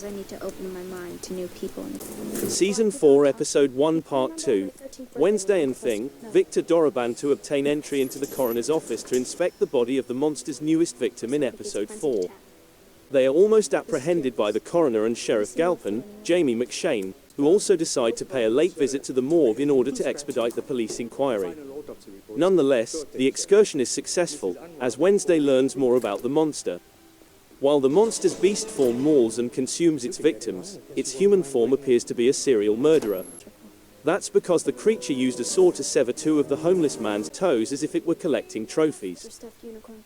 I need to open my mind to new people. Season 4, Episode 1, Part 2. Wednesday and Thing, Victor Doroban to obtain entry into the coroner's office to inspect the body of the monster's newest victim in Episode 4. They are almost apprehended by the coroner and Sheriff Galpin, Jamie McShane, who also decide to pay a late visit to the morgue in order to expedite the police inquiry. Nonetheless, the excursion is successful, as Wednesday learns more about the monster. While the monster's beast form mauls and consumes its victims, its human form appears to be a serial murderer. That's because the creature used a saw to sever 2 of the homeless man's toes as if it were collecting trophies.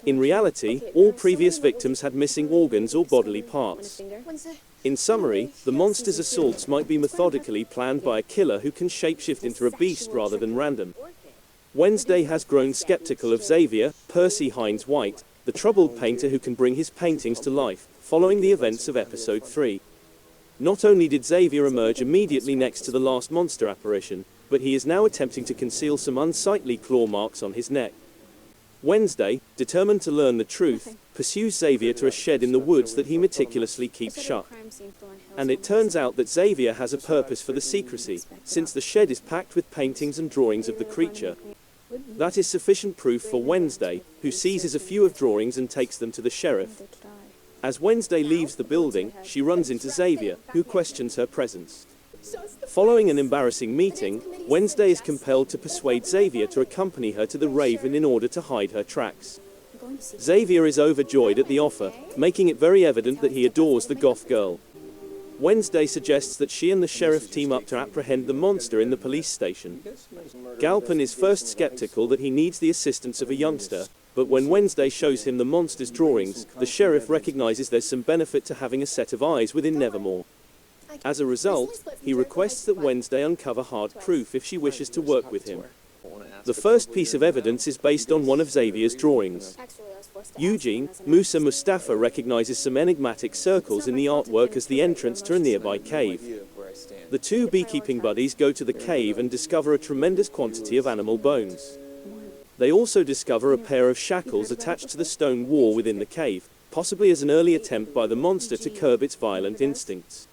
In reality, all previous victims had missing organs or bodily parts. In summary, the monster's assaults might be methodically planned by a killer who can shapeshift into a beast rather than random. Wednesday has grown skeptical of Xavier, Percy Hines White, the troubled painter who can bring his paintings to life, following the events of Episode 3. Not only did Xavier emerge immediately next to the last monster apparition, but he is now attempting to conceal some unsightly claw marks on his neck. Wednesday, determined to learn the truth, pursues Xavier to a shed in the woods that he meticulously keeps shut. And it turns out that Xavier has a purpose for the secrecy, since the shed is packed with paintings and drawings of the creature. That is sufficient proof for Wednesday, who seizes a few of drawings and takes them to the sheriff. As Wednesday leaves the building, she runs into Xavier, who questions her presence. Following an embarrassing meeting, Wednesday is compelled to persuade Xavier to accompany her to the Raven in order to hide her tracks. Xavier is overjoyed at the offer, making it very evident that he adores the goth girl. Wednesday suggests that she and the sheriff team up to apprehend the monster in the police station. Galpin is first skeptical that he needs the assistance of a youngster, but when Wednesday shows him the monster's drawings, the sheriff recognizes there's some benefit to having a set of eyes within Nevermore. As a result, he requests that Wednesday uncover hard proof if she wishes to work with him. The first piece of evidence is based on one of Xavier's drawings. Eugene, Musa Mustafa recognizes some enigmatic circles in the artwork as the entrance to a nearby cave. The 2 beekeeping buddies go to the cave and discover a tremendous quantity of animal bones. They also discover a pair of shackles attached to the stone wall within the cave, possibly as an early attempt by the monster to curb its violent instincts.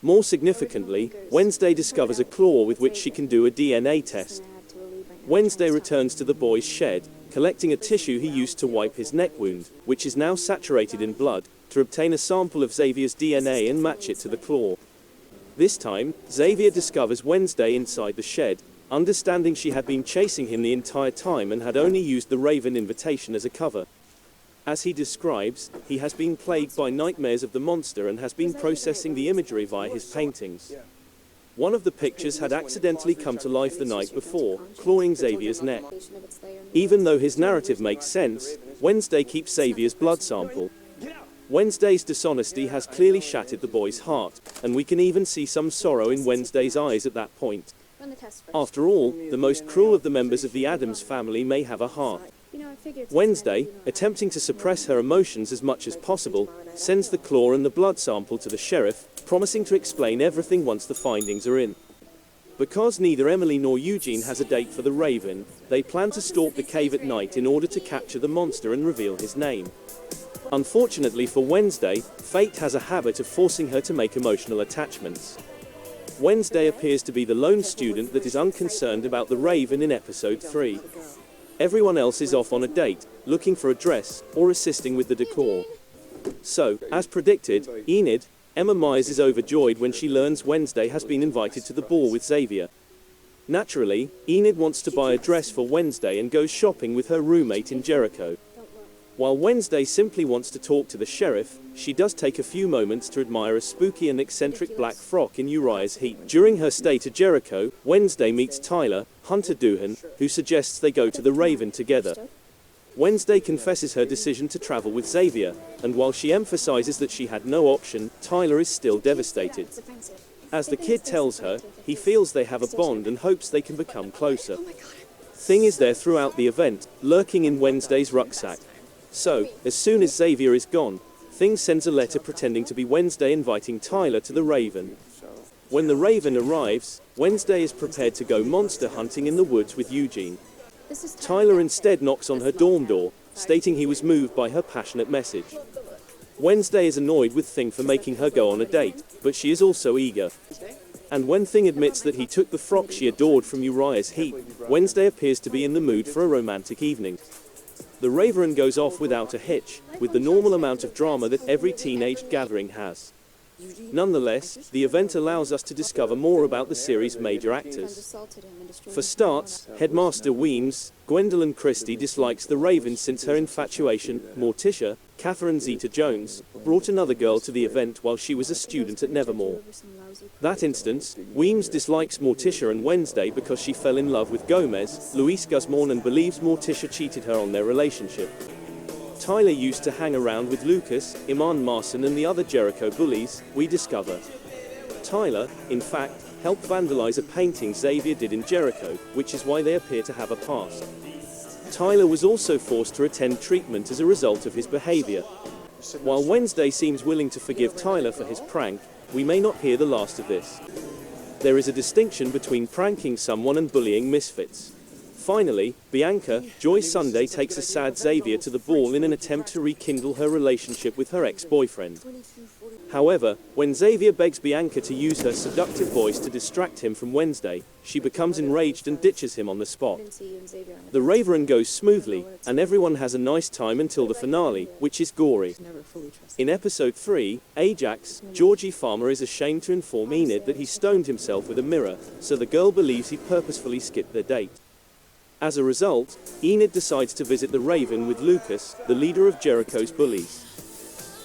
More significantly, Wednesday discovers a claw with which she can do a DNA test. Wednesday returns to the boy's shed, collecting a tissue he used to wipe his neck wound, which is now saturated in blood, to obtain a sample of Xavier's DNA and match it to the claw. This time, Xavier discovers Wednesday inside the shed, understanding she had been chasing him the entire time and had only used the Raven invitation as a cover. As he describes, he has been plagued by nightmares of the monster and has been processing the imagery via his paintings. One of the pictures had accidentally come to life the night before, clawing Xavier's neck. Even though his narrative makes sense, Wednesday keeps Xavier's blood sample. Wednesday's dishonesty has clearly shattered the boy's heart, and we can even see some sorrow in Wednesday's eyes at that point. After all, the most cruel of the members of the Addams family may have a heart. Wednesday, attempting to suppress her emotions as much as possible, sends the claw and the blood sample to the sheriff, promising to explain everything once the findings are in. Because neither Emily nor Eugene has a date for the Raven, they plan to stalk the cave at night in order to capture the monster and reveal his name. Unfortunately for Wednesday, fate has a habit of forcing her to make emotional attachments. Wednesday appears to be the lone student that is unconcerned about the Raven in Episode 3. Everyone else is off on a date, looking for a dress, or assisting with the decor. So, as predicted, Enid, Emma Myers is overjoyed when she learns Wednesday has been invited to the ball with Xavier. Naturally, Enid wants to buy a dress for Wednesday and goes shopping with her roommate in Jericho. While Wednesday simply wants to talk to the sheriff, she does take a few moments to admire a spooky and eccentric black frock in Uriah's heat. During her stay to Jericho, Wednesday meets Tyler, Hunter Doohan, who suggests they go to the Raven together. Wednesday confesses her decision to travel with Xavier, and while she emphasizes that she had no option, Tyler is still devastated. As the kid tells her, he feels they have a bond and hopes they can become closer. Thing is there throughout the event, lurking in Wednesday's rucksack. So, as soon as Xavier is gone, Thing sends a letter pretending to be Wednesday inviting Tyler to the Raven. When the Raven arrives, Wednesday is prepared to go monster hunting in the woods with Eugene. Tyler instead knocks on her dorm door, stating he was moved by her passionate message. Wednesday is annoyed with Thing for making her go on a date, but she is also eager. And when Thing admits that he took the frock she adored from Uriah's heap, Wednesday appears to be in the mood for a romantic evening. The Raven goes off without a hitch, with the normal amount of drama that every teenage gathering has. Nonetheless, the event allows us to discover more about the series' major actors. For starts, Headmaster Weems, Gwendolyn Christie dislikes the Raven since her infatuation, Morticia, Catherine Zeta-Jones, brought another girl to the event while she was a student at Nevermore. That instance, Weems dislikes Morticia and Wednesday because she fell in love with Gomez, Luis Guzman, and believes Morticia cheated her on their relationship. Tyler used to hang around with Lucas, Iman Marson, and the other Jericho bullies, we discover. Tyler, in fact, helped vandalize a painting Xavier did in Jericho, which is why they appear to have a past. Tyler was also forced to attend treatment as a result of his behavior. While Wednesday seems willing to forgive Tyler for his prank, we may not hear the last of this. There is a distinction between pranking someone and bullying misfits. Finally, Bianca, Joy Sunday, takes a sad Xavier to the ball in an attempt to rekindle her relationship with her ex-boyfriend. However, when Xavier begs Bianca to use her seductive voice to distract him from Wednesday, she becomes enraged and ditches him on the spot. The Raven goes smoothly, and everyone has a nice time until the finale, which is gory. In episode 3, Ajax, Georgie Farmer is ashamed to inform Enid that he stoned himself with a mirror, so the girl believes he purposefully skipped their date. As a result, Enid decides to visit the Raven with Lucas, the leader of Jericho's bullies.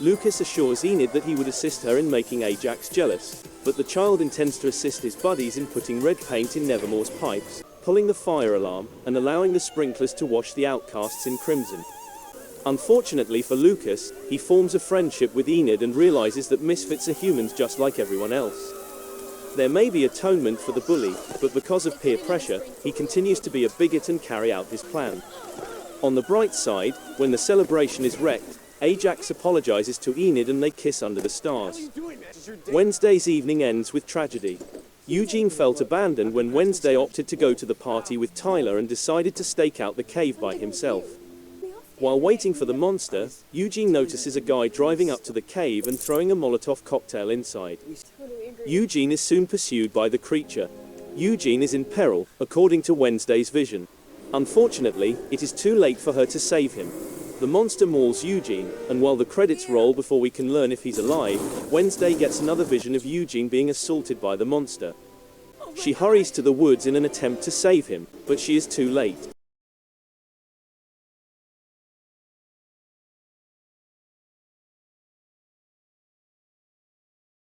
Lucas assures Enid that he would assist her in making Ajax jealous, but the child intends to assist his buddies in putting red paint in Nevermore's pipes, pulling the fire alarm, and allowing the sprinklers to wash the outcasts in crimson. Unfortunately for Lucas, he forms a friendship with Enid and realizes that misfits are humans just like everyone else. There may be atonement for the bully, but because of peer pressure, he continues to be a bigot and carry out his plan. On the bright side, when the celebration is wrecked, Ajax apologizes to Enid and they kiss under the stars. Wednesday's evening ends with tragedy. Eugene felt abandoned when Wednesday opted to go to the party with Tyler and decided to stake out the cave by himself. While waiting for the monster, Eugene notices a guy driving up to the cave and throwing a Molotov cocktail inside. Eugene is soon pursued by the creature. Eugene is in peril, according to Wednesday's vision. Unfortunately, it is too late for her to save him. The monster mauls Eugene, and while the credits roll before we can learn if he's alive, Wednesday gets another vision of Eugene being assaulted by the monster. She hurries to the woods in an attempt to save him, but she is too late.